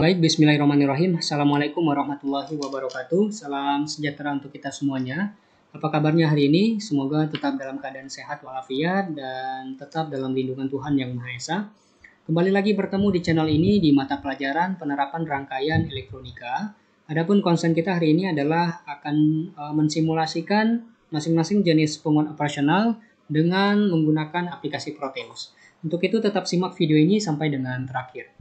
Baik, bismillahirrahmanirrahim. Assalamualaikum warahmatullahi wabarakatuh. Salam sejahtera untuk kita semuanya. Apa kabarnya hari ini? Semoga tetap dalam keadaan sehat walafiat dan tetap dalam lindungan Tuhan Yang Maha Esa. Kembali lagi bertemu di channel ini di mata pelajaran penerapan rangkaian elektronika. Adapun konsen kita hari ini adalah akan mensimulasikan masing-masing jenis penguat operasional dengan menggunakan aplikasi Proteus. Untuk itu tetap simak video ini sampai dengan terakhir.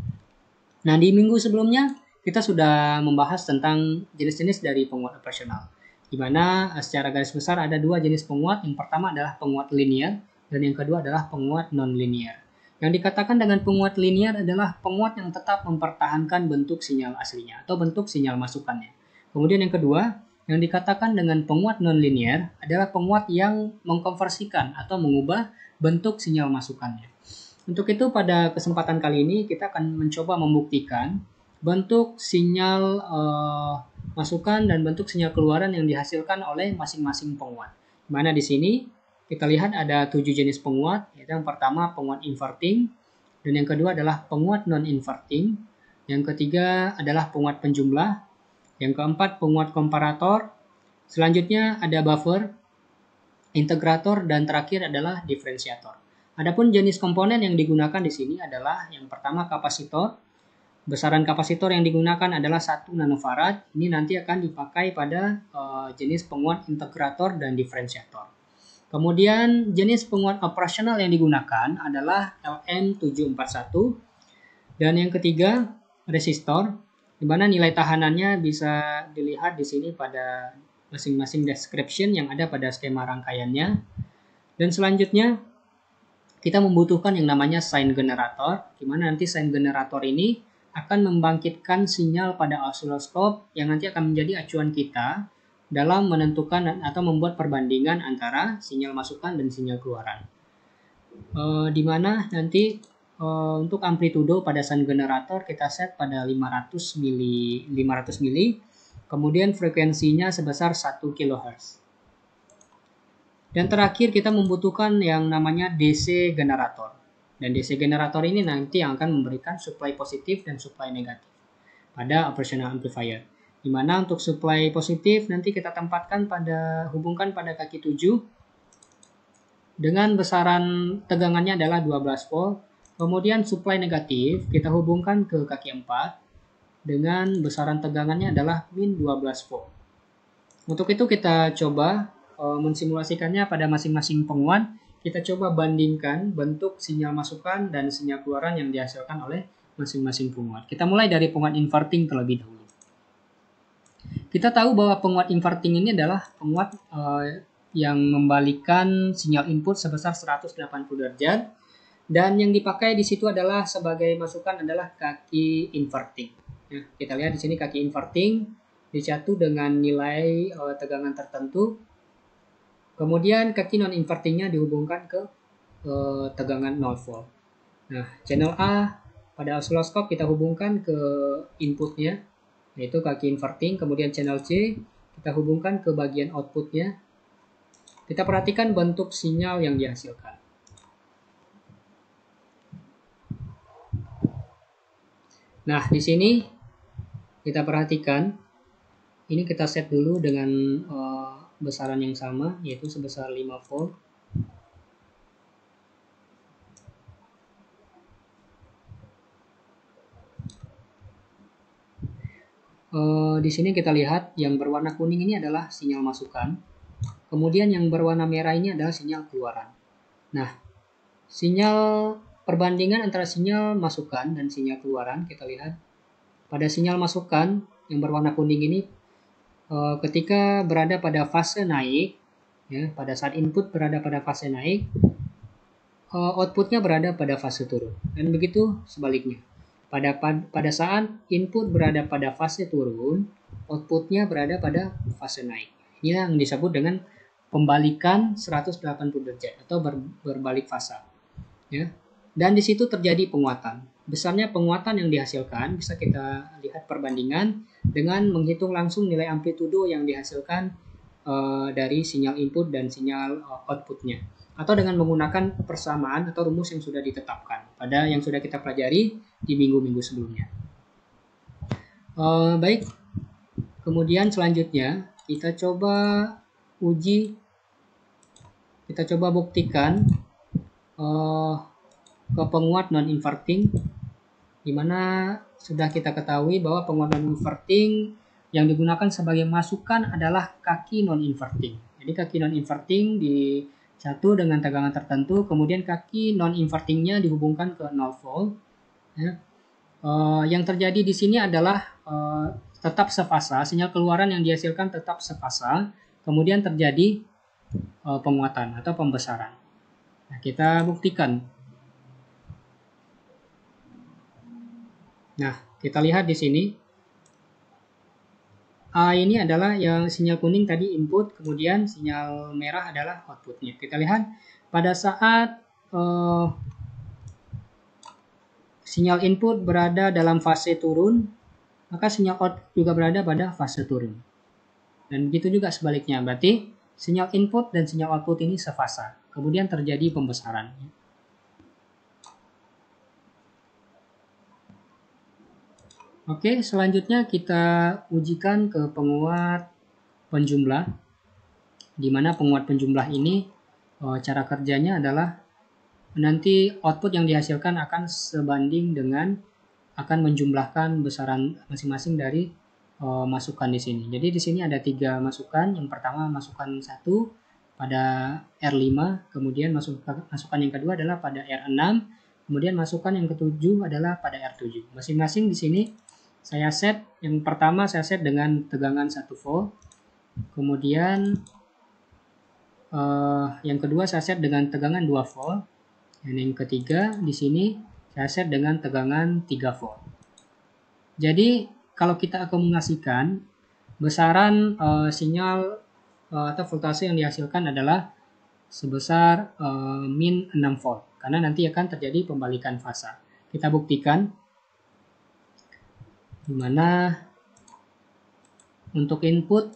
Nah, di minggu sebelumnya kita sudah membahas tentang jenis-jenis dari penguat operasional, di mana secara garis besar ada dua jenis penguat. Yang pertama adalah penguat linear dan yang kedua adalah penguat non-linear. Yang dikatakan dengan penguat linear adalah penguat yang tetap mempertahankan bentuk sinyal aslinya atau bentuk sinyal masukannya. Kemudian yang kedua, yang dikatakan dengan penguat non-linear adalah penguat yang mengkonversikan atau mengubah bentuk sinyal masukannya. Untuk itu pada kesempatan kali ini kita akan mencoba membuktikan bentuk sinyal masukan dan bentuk sinyal keluaran yang dihasilkan oleh masing-masing penguat. Dimana di sini kita lihat ada 7 jenis penguat, yaitu yang pertama penguat inverting, dan yang kedua adalah penguat non-inverting, yang ketiga adalah penguat penjumlah, yang keempat penguat komparator, selanjutnya ada buffer, integrator, dan terakhir adalah diferensiator. Adapun jenis komponen yang digunakan di sini adalah yang pertama kapasitor. Besaran kapasitor yang digunakan adalah 1 nanofarad. Ini nanti akan dipakai pada jenis penguat integrator dan diferensiator. Kemudian jenis penguat operasional yang digunakan adalah LM741. Dan yang ketiga resistor, di mana nilai tahanannya bisa dilihat di sini pada masing-masing description yang ada pada skema rangkaiannya. Dan selanjutnya kita membutuhkan yang namanya sign generator, di mana nanti sign generator ini akan membangkitkan sinyal pada osiloskop yang nanti akan menjadi acuan kita dalam menentukan atau membuat perbandingan antara sinyal masukan dan sinyal keluaran. Di mana nanti untuk amplitudo pada sign generator kita set pada 500 mili, kemudian frekuensinya sebesar 1 kHz. Dan terakhir kita membutuhkan yang namanya DC generator. Dan DC generator ini nanti yang akan memberikan supply positif dan supply negatif pada operational amplifier. Di mana untuk supply positif nanti kita tempatkan hubungkan pada kaki 7 dengan besaran tegangannya adalah 12 volt. Kemudian supply negatif kita hubungkan ke kaki 4 dengan besaran tegangannya adalah min 12 volt. Untuk itu kita coba mensimulasikannya pada masing-masing penguat. Kita coba bandingkan bentuk sinyal masukan dan sinyal keluaran yang dihasilkan oleh masing-masing penguat. Kita mulai dari penguat inverting terlebih dahulu. Kita tahu bahwa penguat inverting ini adalah penguat yang membalikkan sinyal input sebesar 180 derajat, dan yang dipakai di situ adalah sebagai masukan adalah kaki inverting. Nah, kita lihat di sini kaki inverting dicatu dengan nilai tegangan tertentu. Kemudian kaki non-invertingnya dihubungkan ke tegangan 0 volt. Nah, channel A pada osiloskop kita hubungkan ke inputnya, yaitu kaki inverting. Kemudian channel C kita hubungkan ke bagian outputnya. Kita perhatikan bentuk sinyal yang dihasilkan. Nah, di sini kita perhatikan, ini kita set dulu dengan besaran yang sama, yaitu sebesar 5 volt. Di sini kita lihat yang berwarna kuning ini adalah sinyal masukan. Kemudian yang berwarna merah ini adalah sinyal keluaran. Nah, perbandingan antara sinyal masukan dan sinyal keluaran kita lihat. Pada sinyal masukan yang berwarna kuning ini ketika berada pada fase naik, ya, pada saat input berada pada fase naik, outputnya berada pada fase turun, dan begitu sebaliknya. Pada saat input berada pada fase turun, outputnya berada pada fase naik. Ini yang disebut dengan pembalikan 180 derajat atau berbalik fasa. Ya. Dan di situ terjadi penguatan. Besarnya penguatan yang dihasilkan bisa kita lihat perbandingan dengan menghitung langsung nilai amplitudo yang dihasilkan dari sinyal input dan sinyal outputnya, atau dengan menggunakan persamaan atau rumus yang sudah ditetapkan pada yang sudah kita pelajari di minggu-minggu sebelumnya. Baik, kemudian selanjutnya kita coba uji, kita coba buktikan ke penguat non-inverting, di mana sudah kita ketahui bahwa penguat non-inverting yang digunakan sebagai masukan adalah kaki non-inverting. Jadi kaki non-inverting disatu dengan tegangan tertentu, kemudian kaki non-invertingnya dihubungkan ke 0 volt. Ya. Yang terjadi di sini adalah tetap sefasa, sinyal keluaran yang dihasilkan tetap sefasa, kemudian terjadi penguatan atau pembesaran. Nah, kita buktikan. Nah, kita lihat di sini. A ini adalah yang sinyal kuning tadi input, kemudian sinyal merah adalah outputnya. Kita lihat pada saat sinyal input berada dalam fase turun, maka sinyal output juga berada pada fase turun. Dan begitu juga sebaliknya, berarti sinyal input dan sinyal output ini sefasa. Kemudian terjadi pembesaran. Oke, selanjutnya kita ujikan ke penguat penjumlah, di mana penguat penjumlah ini cara kerjanya adalah nanti output yang dihasilkan akan sebanding dengan akan menjumlahkan besaran masing-masing dari masukan di sini. Jadi di sini ada 3 masukan. Yang pertama masukan 1 pada R5, kemudian masukan yang kedua adalah pada R6, kemudian masukan yang ketujuh adalah pada R7. Masing-masing di sini saya set, yang pertama saya set dengan tegangan 1 volt, kemudian yang kedua saya set dengan tegangan 2 volt, dan yang ketiga di sini saya set dengan tegangan 3 volt. Jadi kalau kita akumulasikan, besaran sinyal atau voltase yang dihasilkan adalah sebesar min 6 volt, karena nanti akan terjadi pembalikan fasa. Kita buktikan, di mana untuk input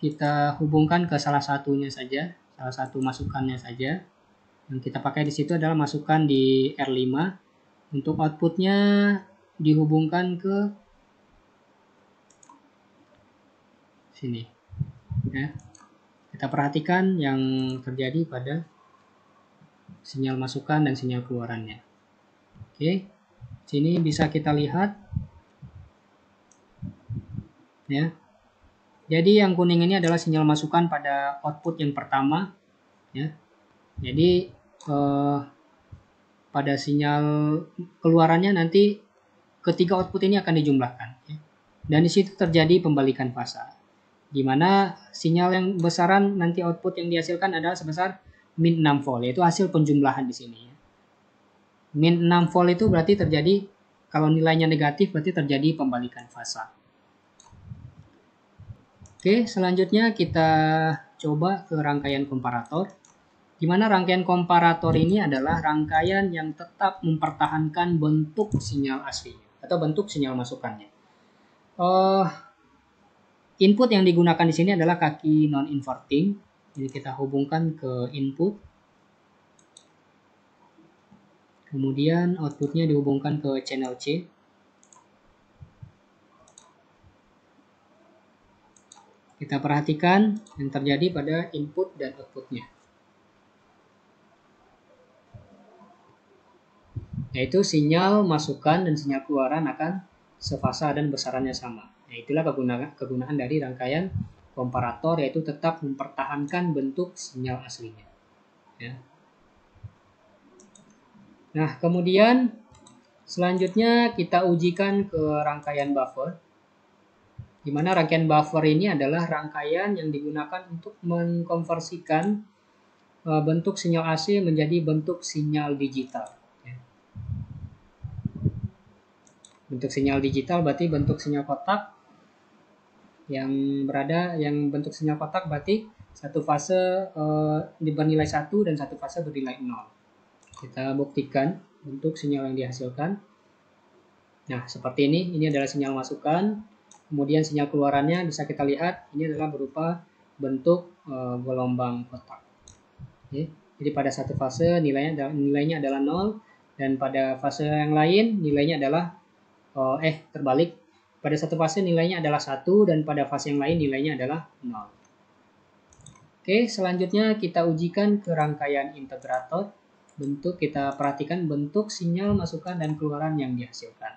kita hubungkan ke salah satunya saja, salah satu masukannya saja. Yang kita pakai di situ adalah masukan di R5. Untuk outputnya dihubungkan ke sini. Ya. Kita perhatikan yang terjadi pada sinyal masukan dan sinyal keluarannya. Oke, sini bisa kita lihat. Ya. Jadi yang kuning ini adalah sinyal masukan pada output yang pertama. Ya. Jadi pada sinyal keluarannya nanti ketiga output ini akan dijumlahkan. Ya. Dan di situ terjadi pembalikan fasa, di mana sinyal yang besaran nanti output yang dihasilkan adalah sebesar min 6 volt, yaitu hasil penjumlahan di sini. Min 6 volt itu berarti terjadi, kalau nilainya negatif berarti terjadi pembalikan fasa. Oke, selanjutnya kita coba ke rangkaian komparator, di mana rangkaian komparator ini adalah rangkaian yang tetap mempertahankan bentuk sinyal asli atau bentuk sinyal masukannya. Input yang digunakan di sini adalah kaki non-inverting. Jadi kita hubungkan ke input. Kemudian outputnya dihubungkan ke channel C. Kita perhatikan yang terjadi pada input dan outputnya, yaitu sinyal masukan dan sinyal keluaran akan sefasa dan besarannya sama. Nah, itulah kegunaan dari rangkaian komparator, yaitu tetap mempertahankan bentuk sinyal aslinya. Ya. Nah, kemudian selanjutnya kita ujikan ke rangkaian buffer, di mana rangkaian buffer ini adalah rangkaian yang digunakan untuk mengkonversikan bentuk sinyal AC menjadi bentuk sinyal digital. Bentuk sinyal digital berarti bentuk sinyal kotak yang bentuk sinyal kotak berarti satu fase bernilai 1 dan satu fase bernilai 0. Kita buktikan bentuk sinyal yang dihasilkan. Nah, seperti ini adalah sinyal masukan. Kemudian sinyal keluarannya bisa kita lihat, ini adalah berupa bentuk gelombang kotak. Oke. Jadi pada satu fase nilainya adalah 0, dan pada fase yang lain nilainya adalah terbalik. Pada satu fase nilainya adalah 1 dan pada fase yang lain nilainya adalah 0. Oke, selanjutnya kita ujikan ke rangkaian integrator. Bentuk, kita perhatikan bentuk sinyal masukan dan keluaran yang dihasilkan.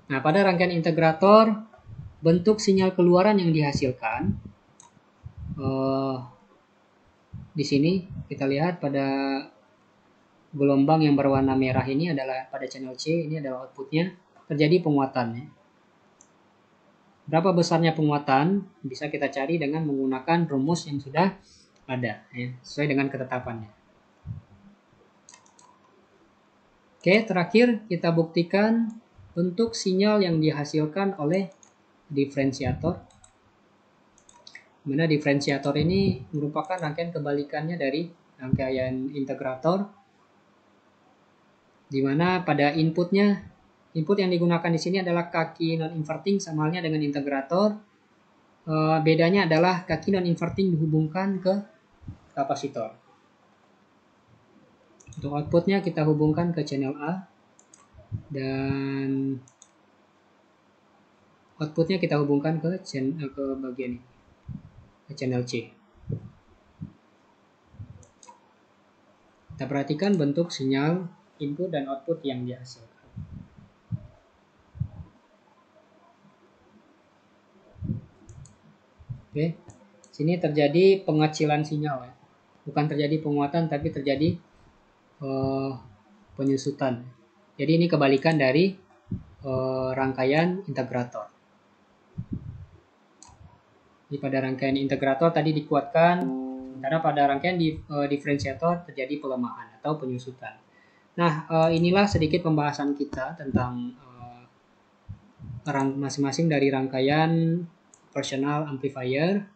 Nah, pada rangkaian integrator, bentuk sinyal keluaran yang dihasilkan di sini kita lihat pada gelombang yang berwarna merah ini adalah pada channel C, ini adalah outputnya, terjadi penguatan. Berapa besarnya penguatan bisa kita cari dengan menggunakan rumus yang sudah ada, ya, sesuai dengan ketetapannya. Oke, terakhir kita buktikan bentuk sinyal yang dihasilkan oleh diferensiator. Mana diferensiator ini merupakan rangkaian kebalikannya dari rangkaian integrator, di mana pada input yang digunakan di sini adalah kaki non-inverting sama halnya dengan integrator. Bedanya adalah kaki non-inverting dihubungkan ke kapasitor. Untuk outputnya kita hubungkan ke channel A dan outputnya kita hubungkan ke bagian ini, ke channel C. Kita perhatikan bentuk sinyal input dan output yang dihasilkan. Oke, sini terjadi pengecilan sinyal, ya. Bukan terjadi penguatan, tapi terjadi penyusutan. Jadi ini kebalikan dari rangkaian integrator. Jadi pada rangkaian integrator tadi dikuatkan, sementara pada rangkaian diferensiator terjadi pelemahan atau penyusutan. Nah, inilah sedikit pembahasan kita tentang masing-masing dari rangkaian operational amplifier.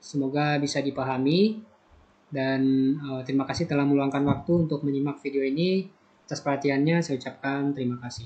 Semoga bisa dipahami dan terima kasih telah meluangkan waktu untuk menyimak video ini. Atas perhatiannya saya ucapkan terima kasih.